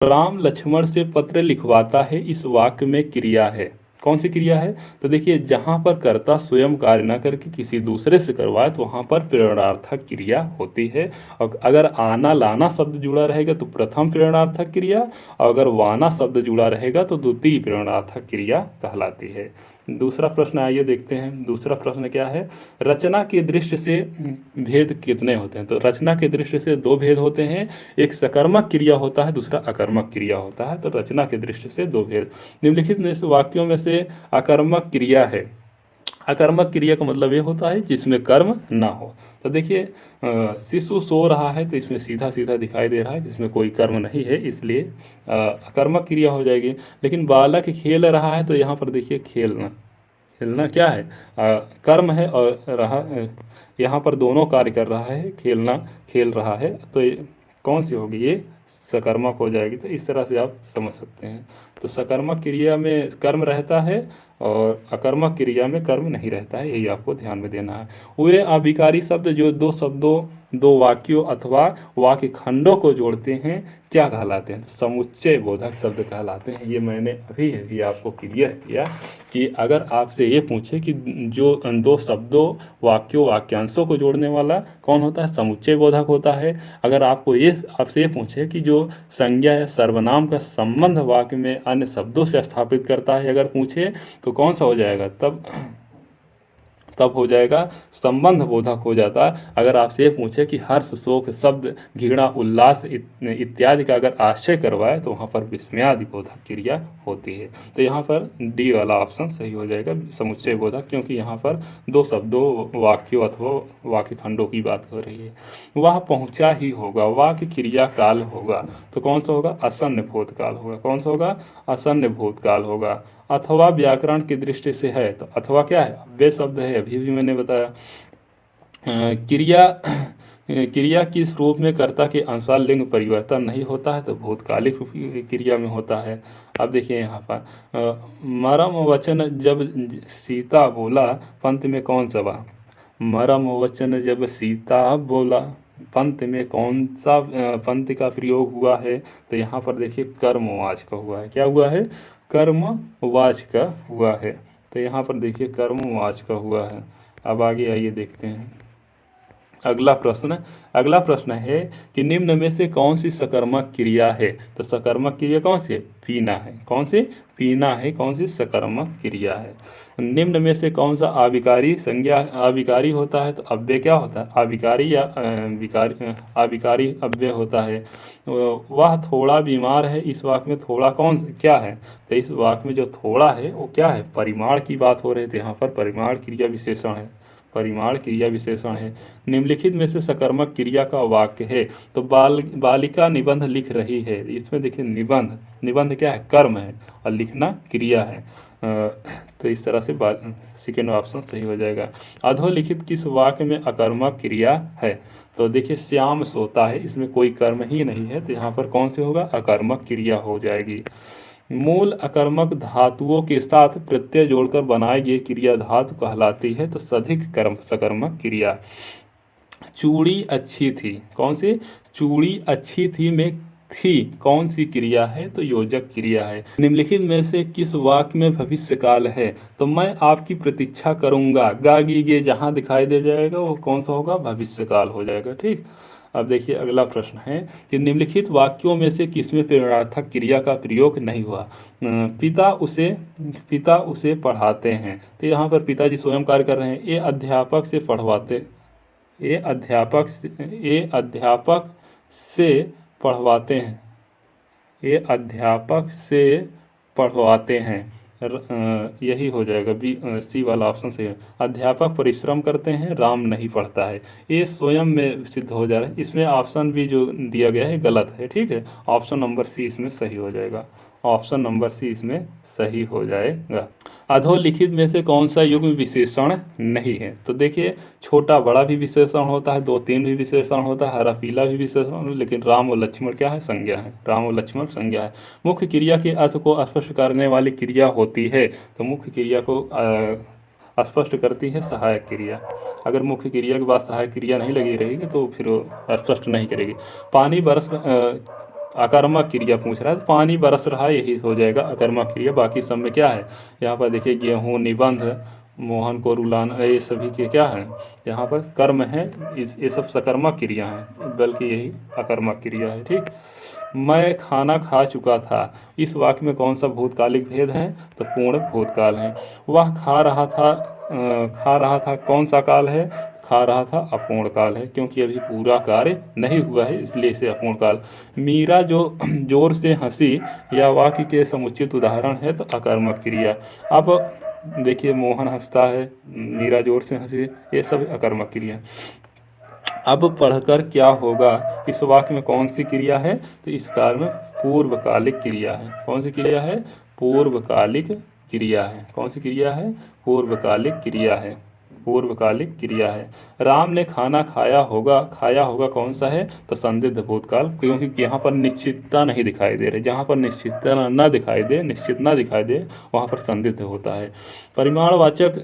राम लक्ष्मण से पत्र लिखवाता है, इस वाक्य में क्रिया है। कौन सी क्रिया है? तो देखिए, जहाँ पर कर्ता स्वयं कार्य न करके किसी दूसरे से करवाए तो वहाँ पर प्रेरणार्थक क्रिया होती है। और अगर आना लाना शब्द जुड़ा रहेगा तो प्रथम प्रेरणार्थक क्रिया, और अगर वाना शब्द जुड़ा रहेगा तो द्वितीय प्रेरणार्थक क्रिया कहलाती है। दूसरा प्रश्न आइए देखते हैं। दूसरा प्रश्न क्या है? रचना की दृष्टि से भेद कितने होते हैं? तो रचना की दृष्टि से दो भेद होते हैं, एक सकर्मक क्रिया होता है, दूसरा अकर्मक क्रिया होता है। तो रचना की दृष्टि से दो भेद। निम्नलिखित में से वाक्यों में से अकर्मक क्रिया है। अकर्मक क्रिया का मतलब ये होता है जिसमें कर्म ना हो। तो देखिए, शिशु सो रहा है तो इसमें सीधा सीधा दिखाई दे रहा है जिसमें कोई कर्म नहीं है, इसलिए अकर्मक क्रिया हो जाएगी। लेकिन बालक खेल रहा है तो यहाँ पर देखिए, खेलना, खेलना क्या है? कर्म है, और रहा यहाँ पर दोनों कार्य कर रहा है, खेलना खेल रहा है, तो ये कौन सी होगी? ये सकर्मक हो जाएगी। तो इस तरह से आप समझ सकते हैं। तो सकर्मक क्रिया में कर्म रहता है और अकर्मक क्रिया में कर्म नहीं रहता है, यही आपको ध्यान में देना है। वे अभिकारी शब्द जो दो शब्दों, दो वाक्यों अथवा वाक्य खंडों को जोड़ते हैं क्या कहलाते हैं? तो समुच्चय बोधक शब्द कहलाते हैं। ये मैंने अभी अभी आपको क्लियर किया कि अगर आपसे ये पूछे कि जो दो शब्दों, वाक्यों, वाक्यांशों को जोड़ने वाला कौन होता है? समुच्चय बोधक होता है। अगर आपसे ये पूछे कि जो संज्ञा या सर्वनाम का संबंध वाक्य में अन्य शब्दों से स्थापित करता है, अगर पूछे तो कौन सा हो जाएगा? तब हो जाएगा संबंध बोधक हो जाता। अगर आपसे ये पूछे कि हर्ष, शोक, शब्द, घृणा, उल्लास इत्यादि का अगर आश्चर्य करवाए तो वहाँ पर विस्मयादि बोधक क्रिया होती है। तो यहाँ पर डी वाला ऑप्शन सही हो जाएगा, समुच्चय बोधक, क्योंकि यहाँ पर दो शब्दों, वाक्यों अथवा वाक्य खंडों की बात हो रही है। वह पहुँचा ही होगा, वाक्य क्रिया काल होगा, तो कौन सा होगा? आसन्न भूतकाल होगा। कौन सा होगा? आसन्न भूतकाल होगा। अथवा व्याकरण की दृष्टि से है तो अथवा क्या है? वे शब्द है, अभी भी मैंने बताया। क्रिया किस रूप में कर्ता के अनुसार लिंग परिवर्तन नहीं होता है? तो भूतकालिक क्रिया में होता है। अब देखिए यहाँ पर मरम वचन जब सीता बोला, पंत में कौन सा बा? मरम वचन जब सीता बोला, पंत में कौन सा पंत का प्रयोग हुआ है? तो यहाँ पर देखिए कर्मवाच का हुआ है। क्या हुआ है? कर्मवाच का हुआ है। तो यहाँ पर देखिए कर्मवाच का हुआ है। अब आगे आइए देखते हैं अगला प्रश्न है कि निम्न में से कौन सी सकर्मक क्रिया है? तो सकर्मक क्रिया कौन सी है? पीना है। कौन सी? पीना है। कौन सी सकर्मक क्रिया है? निम्न में से कौन सा अविकारी संज्ञा, अविकारी होता है? तो अव्यय क्या होता है? अविकारी या अविकारी अव्यय होता है। वह थोड़ा बीमार है, इस वाक्य में थोड़ा कौन क्या है? तो इस वाक्य में जो थोड़ा है वो क्या है? परिमाण की बात हो रही है, तो यहाँ पर परिमाण क्रिया विशेषण है, परिमाण क्रिया विशेषण है। निम्नलिखित में से सकर्मक क्रिया का वाक्य है। तो बालिका निबंध लिख रही है, इसमें देखिए निबंध, निबंध क्या है? कर्म है, और लिखना क्रिया है। तो इस तरह से सेकेंड ऑप्शन सही हो जाएगा। अधोलिखित किस वाक्य में अकर्मक क्रिया है? तो देखिए श्याम सोता है, इसमें कोई कर्म ही नहीं है, तो यहाँ पर कौन से होगा? अकर्मक क्रिया हो जाएगी। मूल अकर्मक धातुओं के साथ प्रत्यय जोड़कर बनाई गई क्रिया धातु कहलाती है, तो सधिक कर्म सकर्मक क्रिया। चूड़ी अच्छी थी, कौन सी? चूड़ी अच्छी थी में थी कौन सी क्रिया है? तो योजक क्रिया है। निम्नलिखित में से किस वाक्य में भविष्य काल है? तो मैं आपकी प्रतीक्षा करूंगा, गा गी गे जहाँ दिखाई दे जाएगा वो कौन सा होगा? भविष्य काल हो जाएगा। ठीक। अब देखिए अगला प्रश्न है कि निम्नलिखित वाक्यों में से किसमें प्रेरणार्थक क्रिया का प्रयोग नहीं हुआ? पिता उसे पढ़ाते हैं, तो यहाँ पर पिताजी स्वयं कार्य कर रहे हैं। ये अध्यापक से पढ़वाते, ये अध्यापक से पढ़वाते हैं, ये अध्यापक से पढ़वाते हैं। यही हो जाएगा, बी सी वाला ऑप्शन सही है। अध्यापक परिश्रम करते हैं, राम नहीं पढ़ता है, ये स्वयं में सिद्ध हो जा रहा है। इसमें ऑप्शन भी जो दिया गया है गलत है। ठीक है, ऑप्शन नंबर सी इसमें सही हो जाएगा, ऑप्शन नंबर सी इसमें सही हो जाएगा। अधोलिखित में से कौन सा युग्म विशेषण नहीं है? तो देखिए छोटा बड़ा भी विशेषण होता है, 2 3 भी विशेषण होता है, हरा पीला भी विशेषण, लेकिन राम और लक्ष्मण क्या है? संज्ञा है, राम और लक्ष्मण संज्ञा है। मुख्य क्रिया के अर्थ को स्पष्ट करने वाली क्रिया होती है, तो मुख्य क्रिया को स्पष्ट करती है सहायक क्रिया। अगर मुख्य क्रिया के बाद सहायक क्रिया नहीं लगी रहेगी तो फिर वो स्पष्ट नहीं करेगी। पानी बरस अकर्मक क्रिया पूछ रहा है, तो पानी बरस रहा है यही हो जाएगा अकर्मक क्रिया। बाकी सब में क्या है, यहाँ पर देखिए गेहूँ, निबंध, मोहन को रुलाना, ये सभी के क्या है, यहाँ पर कर्म है, ये सब सकर्मक क्रिया हैं, बल्कि यही अकर्मक क्रिया है। ठीक, मैं खाना खा चुका था, इस वाक्य में कौन सा भूतकालिक भेद है, तो पूर्ण भूतकाल है। वह खा रहा था कौन सा काल है, खा रहा था अपूर्ण काल है, क्योंकि अभी पूरा कार्य नहीं हुआ है, इसलिए इसे अपूर्ण काल। मीरा जो जोर से हंसी या वाक्य के समुचित उदाहरण है, तो अकर्मक क्रिया। अब देखिए मोहन हंसता है, मीरा जोर से हंसी, ये सब अकर्मक क्रिया। अब पढ़कर क्या होगा, इस वाक्य में कौन सी क्रिया है, तो इस काल में पूर्वकालिक क्रिया है। कौन सी क्रिया है, पूर्वकालिक क्रिया है। कौन सी क्रिया है, पूर्वकालिक क्रिया है, पूर्वकालिक क्रिया है। राम ने खाना खाया होगा, खाया होगा कौन सा है, तो संदिग्ध भूतकाल, क्योंकि यहाँ पर निश्चितता नहीं दिखाई दे रही, जहाँ पर निश्चितता ना दिखाई दे, निश्चित ना दिखाई दे, वहाँ पर संदिग्ध होता है। परिमाणवाचक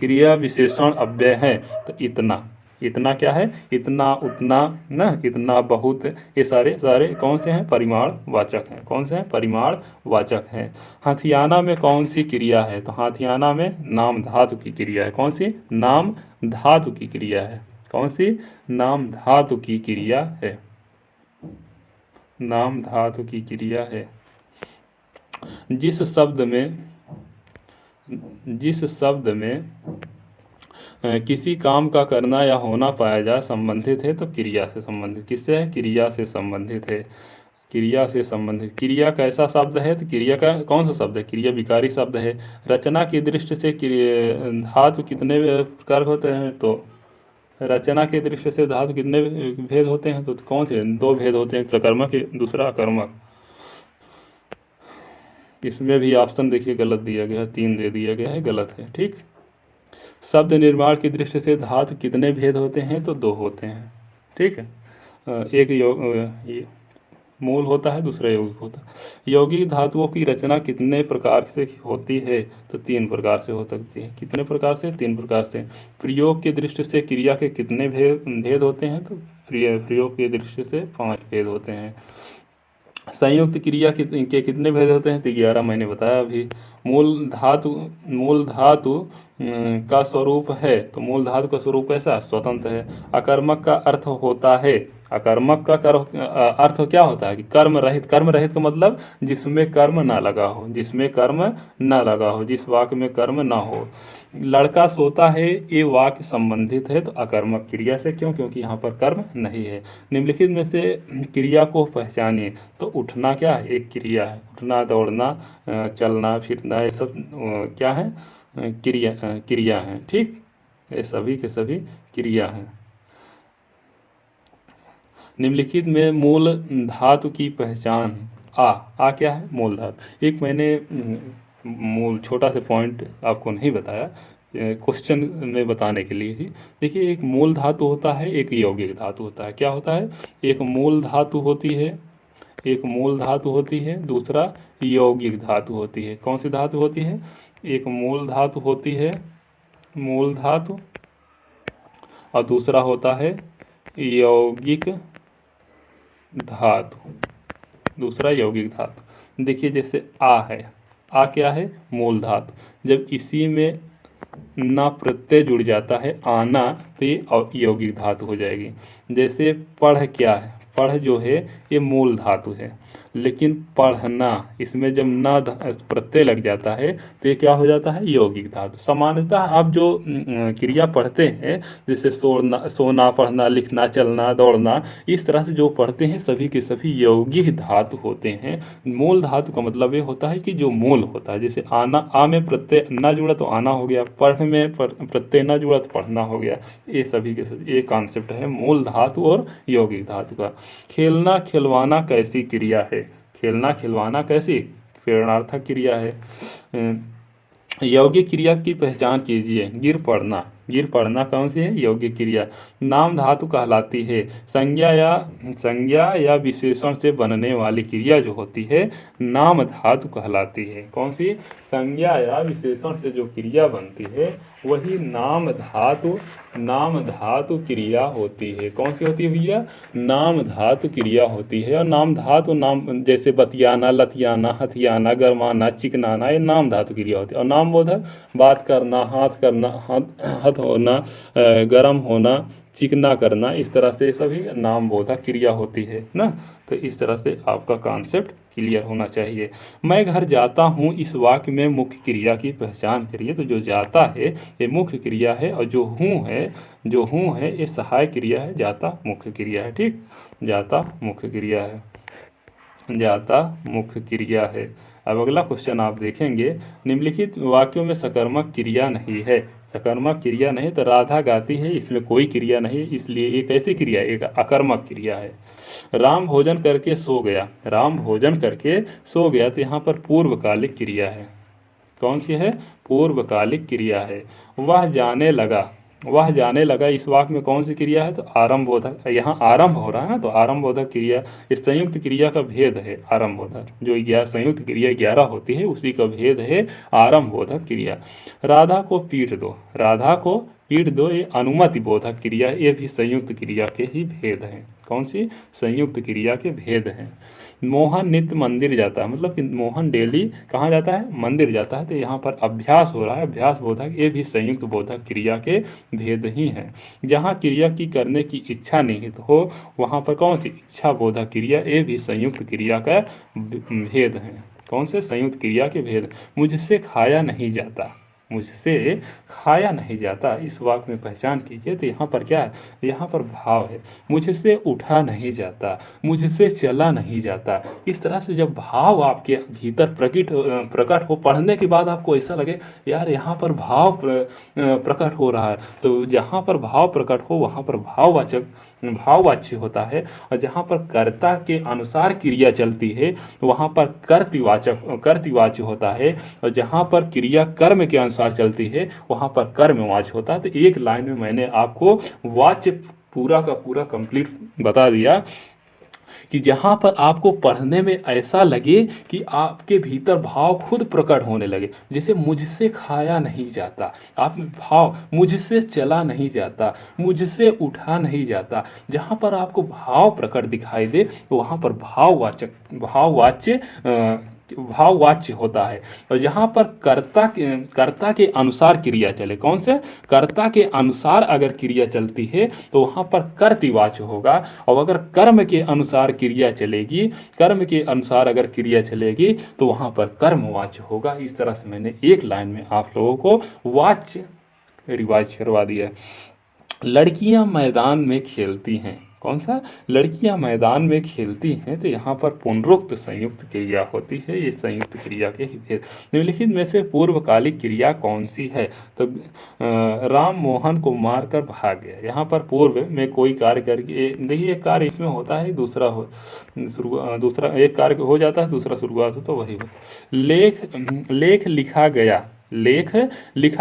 क्रिया विशेषण अव्यय है, तो इतना, इतना क्या है, इतना, उतना, ना, इतना, बहुत, ये सारे सारे कौन से हैं, परिमाण वाचक हैं। कौन से हैं, परिमाण वाचक हैं। हाथियाना में कौन सी क्रिया है, तो हाथियाना में नाम धातु की क्रिया है। कौन सी, नाम धातु की क्रिया है। कौन सी, नाम धातु की क्रिया है, नाम धातु की क्रिया है। जिस शब्द में किसी काम का करना या होना पाया जा संबंधित है, तो क्रिया से संबंधित, किससे है, क्रिया से संबंधित है, क्रिया से संबंधित। क्रिया कैसा शब्द है, तो क्रिया का कौन सा शब्द है, क्रिया विकारी शब्द है। रचना की दृष्टि से धातु कितने प्रकार होते हैं, तो रचना की दृष्टि से धातु कितने भेद होते हैं, तो कौन से, दो भेद होते हैं, एक सकर्मक दूसरा अकर्मक। इसमें भी ऑप्शन देखिए गलत दिया गया है, 3 दे दिया गया है, गलत है। ठीक, शब्द निर्माण की दृष्टि से धातु कितने भेद होते हैं, तो 2 होते हैं। ठीक है, एक मूल होता है, दूसरा यौगिक होता है। यौगिक धातुओं की रचना कितने प्रकार से होती है, तो 3 प्रकार से हो सकती है। कितने प्रकार से, 3 प्रकार से। प्रयोग की दृष्टि से क्रिया के कितने भेद होते हैं, तो प्रयोग की दृष्टि से 5 भेद होते हैं। संयुक्त क्रिया के कितने भेद होते हैं, तो 11 मैंने बताया अभी। मूल धातु का स्वरूप है, तो मूल धातु का स्वरूप कैसा, स्वतंत्र है। अकर्मक का अर्थ होता है, अकर्मक का अर्थ क्या होता है कि कर्म रहित। कर्म रहित का मतलब जिसमें कर्म ना लगा हो, जिसमें कर्म ना लगा हो, जिस वाक्य में कर्म ना हो। लड़का सोता है, ये वाक्य संबंधित है, तो अकर्मक क्रिया से। क्यों, क्योंकि यहाँ पर कर्म नहीं है। निम्नलिखित में से क्रिया को पहचानिए, तो उठना क्या है, एक क्रिया है। उठना, दौड़ना, चलना फिरना, ये सब क्या है, क्रिया है। ठीक, ये सभी के सभी क्रिया हैं। निम्नलिखित में मूल धातु की पहचान। आ क्या है, मूल धातु। एक मैंने मूल छोटा सा पॉइंट आपको नहीं बताया, क्वेश्चन में बताने के लिए ही। देखिए, एक मूल धातु होता है, एक यौगिक धातु होता है। क्या होता है, एक मूल धातु होती है, एक मूल धातु होती है, दूसरा यौगिक धातु होती है। कौन सी धातु होती है, एक मूल धातु होती है, मूल धातु, और दूसरा होता है यौगिक धातु, दूसरा यौगिक धातु। देखिए, जैसे आ है, आ क्या है, मूल धातु। जब इसी में ना प्रत्यय जुड़ जाता है, आना, तो ये यौगिक धातु हो जाएगी। जैसे पढ़ क्या है, पढ़ जो है ये मूल धातु है, लेकिन पढ़ना, इसमें जब ना प्रत्यय लग जाता है, तो ये क्या हो जाता है, यौगिक धातु। सामान्यतः आप जो क्रिया पढ़ते हैं, जैसे सोना, पढ़ना, लिखना, चलना, दौड़ना, इस तरह से जो पढ़ते हैं सभी के सभी यौगिक धातु होते हैं। मूल धातु का मतलब ये होता है कि जो मूल होता है। जैसे आना, आ में प्रत्यय ना जुड़ा तो आना हो गया, पढ़ में प्रत्यय ना जुड़ा तो पढ़ना हो गया। ये सभी के सभी एक कॉन्सेप्ट है मूल धातु और यौगिक धातु का। खेलना खिलवाना कैसी क्रिया है, खेलना खिलवाना कैसी प्रेरणार्थक क्रिया है। यौगिक क्रिया की पहचान कीजिए। गिर पड़ना, गिर पड़ना कौन सी है? योग्य क्रिया। नाम धातु कहलाती है संज्ञा या विशेषण से बनने वाली क्रिया जो होती है नाम धातु कहलाती है। कौन सी? संज्ञा या विशेषण से जो क्रिया बनती है वही नाम धातु क्रिया होती है। कौन सी होती है भैया? नाम धातु क्रिया होती है। और नाम धातु नाम जैसे बतियाना, लतियाना, हथियाना, गरमाना, चिकनाना, ये नाम धातु क्रिया होती है। और नाम बोधक बात करना, हाथ होना, गर्म होना, चिकना करना, इस तरह से सभी नाम बोधक क्रिया होती है ना। तो इस तरह से आपका कॉन्सेप्ट क्लियर होना चाहिए। मैं घर जाता हूँ इस वाक्य में मुख्य क्रिया की पहचान करिए। तो जो जाता है ये मुख्य क्रिया है, और जो हूँ है ये सहायक क्रिया है। जाता मुख्य क्रिया है। ठीक, जाता मुख्य क्रिया है, जाता मुख्य क्रिया है। अब अगला क्वेश्चन आप देखेंगे, निम्नलिखित वाक्यों में सकर्मक क्रिया नहीं है। सकर्मक क्रिया नहीं तो राधा गाती है, इसमें कोई क्रिया नहीं, इसलिए एक कैसी क्रिया? एक अकर्मक क्रिया है। राम भोजन करके सो गया, राम भोजन करके सो गया, तो यहाँ पर पूर्वकालिक क्रिया है। कौन सी है? पूर्वकालिक क्रिया है। वह जाने लगा इस वाक्य में कौन सी क्रिया है? तो आरंभ बोधक। यहाँ आरंभ हो रहा है ना, तो आरंभ बोधक क्रिया इस संयुक्त क्रिया का भेद है। आरंभ बोधक जो 11 संयुक्त क्रिया 11 होती है उसी का भेद है आरंभ बोधक क्रिया। राधा को पीट दो, राधा को पीट दो, ये अनुमति बोधक क्रिया, ये भी संयुक्त क्रिया के ही भेद हैं। कौन सी? संयुक्त क्रिया के भेद हैं। मोहन नित्य मंदिर जाता है, मतलब कि मोहन डेली कहाँ जाता है? मंदिर जाता है। तो यहाँ पर अभ्यास हो रहा है, अभ्यास बोधक, ये भी संयुक्त बोधक क्रिया के भेद ही हैं। जहाँ क्रिया की करने की इच्छा निहित हो वहाँ पर कौन सी? इच्छा बोधक क्रिया, ये भी संयुक्त क्रिया का भेद है। कौन से? संयुक्त क्रिया के भेद। मुझसे खाया नहीं जाता, मुझसे खाया नहीं जाता, इस वाक्य में पहचान कीजिए। तो यहाँ पर क्या है? यहाँ पर भाव है। मुझसे उठा नहीं जाता, मुझसे चला नहीं जाता। इस तरह से जब भाव आपके भीतर प्रकट हो, पढ़ने के बाद आपको ऐसा लगे यार यहाँ पर भाव प्रकट हो रहा है, तो जहाँ पर भाव प्रकट हो वहाँ पर भाववाच्य होता है। और जहाँ पर कर्ता के अनुसार क्रिया चलती है वहाँ पर कर्तवाच्य होता है। और जहाँ पर क्रिया कर्म के अनुसार चलती है वहाँ पर कर्मवाच्य होता है। तो एक लाइन में मैंने आपको वाच्य पूरा का पूरा कंप्लीट बता दिया कि जहाँ पर आपको पढ़ने में ऐसा लगे कि आपके भीतर भाव खुद प्रकट होने लगे। जैसे मुझसे खाया नहीं जाता, आप भाव मुझसे चला नहीं जाता, मुझसे उठा नहीं जाता, जहाँ पर आपको भाव प्रकट दिखाई दे वहाँ पर भाववाच्य होता है। और जहाँ पर कर्ता के अनुसार क्रिया चले, कौन से? कर्ता के अनुसार अगर क्रिया चलती है तो वहाँ पर कर्तवाच्य होगा। और अगर कर्म के अनुसार क्रिया चलेगी, कर्म के अनुसार अगर क्रिया चलेगी तो वहाँ पर कर्मवाच्य होगा। इस तरह से मैंने एक लाइन में आप लोगों को वाच्य रिवाज करवा दिया। लड़कियां मैदान में खेलती हैं, कौन सा? लड़कियां मैदान में खेलती हैं, तो यहाँ पर पुनरुक्त संयुक्त क्रिया होती है। ये संयुक्त क्रिया के ही भेद। निम्नलिखित में से पूर्वकालिक क्रिया कौन सी है? तो राम मोहन को मारकर भाग गया, यहाँ पर पूर्व में कोई कार्य करके, देखिए एक कार्य इसमें होता है, दूसरा एक कार्य हो जाता है, दूसरा शुरुआत हो, तो वही हो। लेख लिखा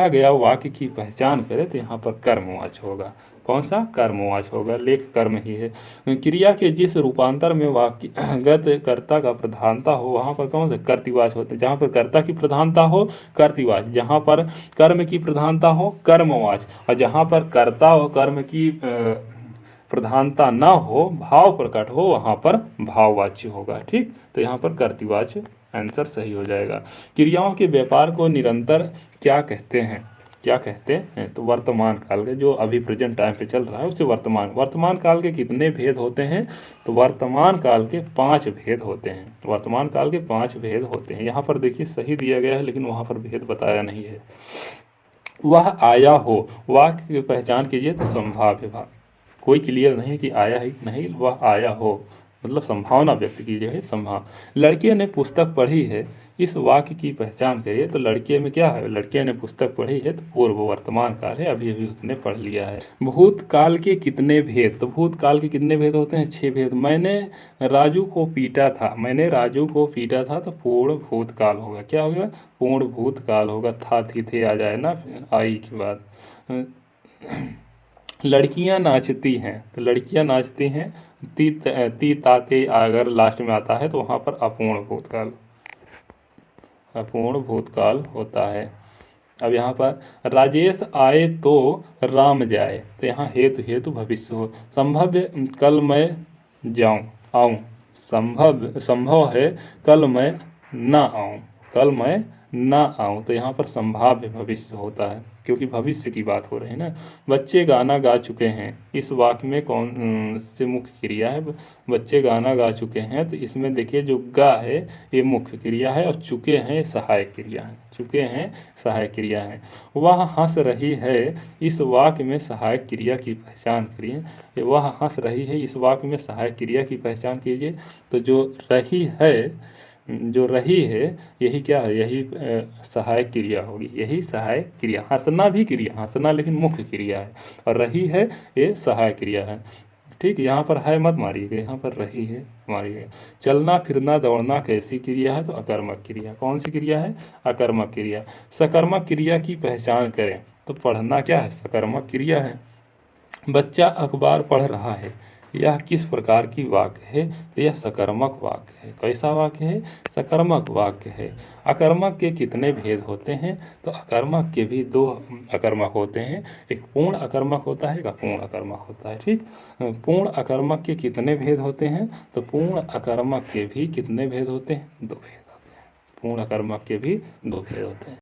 गया वाक्य की पहचान करें, तो यहाँ पर कर्मवाच्य होगा। कौन सा? कर्मवाच्य होगा। लेख कर्म ही है। क्रिया के जिस रूपांतर में वाक्यगत कर्ता का प्रधानता हो वहाँ पर कौन सा? कर्तवाच्य होता है। जहाँ पर कर्ता की प्रधानता हो कर्तवाच्य, जहाँ पर कर्म की प्रधानता हो कर्मवाच्य, और जहाँ पर कर्ता और कर्म की प्रधानता न हो, भाव प्रकट हो, वहाँ पर भाववाच्य होगा। ठीक, तो यहाँ पर कर्तवाच्य आंसर सही हो जाएगा। क्रियाओं के व्यापार को निरंतर क्या कहते हैं? क्या कहते हैं? तो वर्तमान काल के, जो अभी प्रेजेंट टाइम पे चल रहा है उसे वर्तमान काल के कितने भेद होते हैं? तो वर्तमान काल के 5 भेद होते हैं। वर्तमान काल के 5 भेद होते हैं। यहाँ पर देखिए सही दिया गया है लेकिन वहाँ पर भेद बताया नहीं है। वह आया हो, वाक्य की पहचान कीजिए। तो संभाव्य भाग, कोई क्लियर नहीं कि आया है नहीं, वह आया हो मतलब संभावना व्यक्त की जाए, संभाव। लड़के ने पुस्तक पढ़ी है, इस वाक्य की पहचान करिए। तो लड़के में क्या है? लड़के ने पुस्तक पढ़ी है, तो पूर्व वर्तमान काल है, अभी अभी उसने पढ़ लिया है। भूतकाल के कितने भेद? तो भूतकाल के कितने भेद होते हैं? 6 भेद। मैंने राजू को पीटा था, मैंने राजू को पीटा था, तो पूर्ण भूतकाल होगा। क्या होगा? पूर्ण भूतकाल होगा। था थी थे आ जाए ना आई के बाद। लड़कियां नाचती हैं, तो लड़कियां नाचती हैं, ती ताते अगर लास्ट में आता है तो वहाँ पर अपूर्ण भूतकाल होता है। अब यहाँ पर राजेश आए तो राम जाए, तो यहाँ हेतु हेतु भविष्य हो। संभव कल मैं जाऊँ आऊँ, संभव संभव है कल मैं ना आऊँ, कल मैं ना आऊँ, तो यहाँ पर संभाव्य भविष्य होता है क्योंकि भविष्य की बात हो रही है ना। बच्चे गाना गा चुके हैं, इस वाक्य में कौन से मुख्य क्रिया है? बच्चे गाना गा चुके हैं, तो इसमें देखिए जो गा है ये मुख्य क्रिया है और चुके हैं सहायक क्रिया है, चुके हैं सहायक क्रिया है। वह हंस रही है, इस वाक्य में सहायक क्रिया की पहचान करिए। वह हंस रही है, इस वाक्य में सहायक क्रिया की पहचान कीजिए। तो जो रही है यही क्या है? यही सहायक क्रिया होगी, यही सहायक क्रिया। हंसना भी क्रिया, हंसना लेकिन मुख्य क्रिया है, और रही है ये सहायक क्रिया है। ठीक, यहाँ पर है मत मारिएगा, यहाँ पर रही है मारिएगा। चलना फिरना दौड़ना कैसी क्रिया है? तो अकर्मक क्रिया। कौन सी क्रिया है? अकर्मक क्रिया। सकर्मक क्रिया की पहचान करें, तो पढ़ना क्या है? सकर्मक क्रिया है। बच्चा अखबार पढ़ रहा है, यह किस प्रकार की वाक्य है? तो यह सकर्मक वाक्य है। कैसा वाक्य है? सकर्मक वाक्य है। अकर्मक के कितने भेद होते हैं? तो अकर्मक के भी दो अकर्मक होते हैं, एक पूर्ण अकर्मक होता है, एक अपूर्ण अकर्मक होता है। ठीक, पूर्ण अकर्मक के कितने भेद होते हैं? तो पूर्ण अकर्मक के भी कितने भेद होते हैं? दो भेद होते हैं। पूर्ण अकर्मक के भी दो भेद होते हैं।